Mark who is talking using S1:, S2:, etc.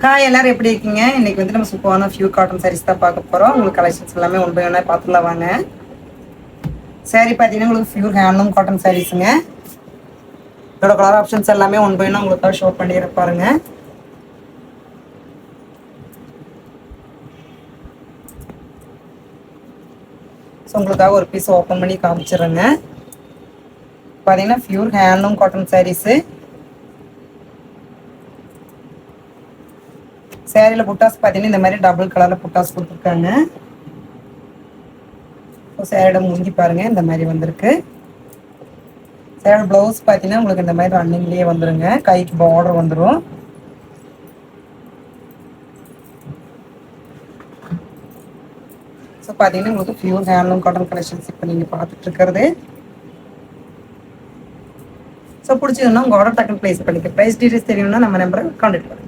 S1: Hi எல்லாரும் எப்படி இருக்கீங்க? இன்னைக்கு வந்து நம்ம சூப்பரான ஃபியூ காட்டன் சாரீஸ் தான் பார்க்க போறோம். உங்களுக்கு கலெக்ஷன்ஸ் எல்லாமே ஒன் பை ஒன்னா பார்த்துலாம் வாங்க. சாரி பார்த்தீங்கன்னா உங்களுக்கு ஃபியூர் ஹேண்ட்லூம் காட்டன் சாரீஸுங்க. இதோட கலர் ஆப்ஷன்ஸ் எல்லாமே ஒன் பை ஒன்னா உங்களுக்காக ஷோ பண்ணிடுற பாருங்க. ஸோ உங்களுக்காக ஒரு பீஸ் ஓப்பன் பண்ணி காமிச்சிடுறேங்க. பார்த்தீங்கன்னா ஃபியூர் ஹேண்ட்லூம் காட்டன் சாரீஸு. சேரீல புட்டாஸ் பார்த்தீங்கன்னா இந்த மாதிரி டபுள் கலரில் புட்டாஸ் கொடுத்துருக்காங்க. ஸோ சேரீட முங்கி பாருங்க, இந்த மாதிரி வந்திருக்கு. சேரீட ப்ளவுஸ் பார்த்தீங்கன்னா உங்களுக்கு இந்த மாதிரி ரன்னிங்லேயே வந்துருங்க. கைக்கு பார்டர் வந்துடும். ஸோ பார்த்தீங்கன்னா உங்களுக்கு பியூர் ஹேண்ட்லூம் காட்டன் கலெக்ஷன்ஸ் இப்போ நீங்கள் பார்த்துட்டு இருக்கிறது. ஸோ பிடிச்சதுன்னா உங்கள் ஆர்டர் டக்குன்னு ப்ளேஸ் பண்ணிக்க. ப்ரைஸ் டீடைல்ஸ் தெரியணும்னா நம்ம நம்பரை கான்டாக்ட் பண்ணுங்கள்.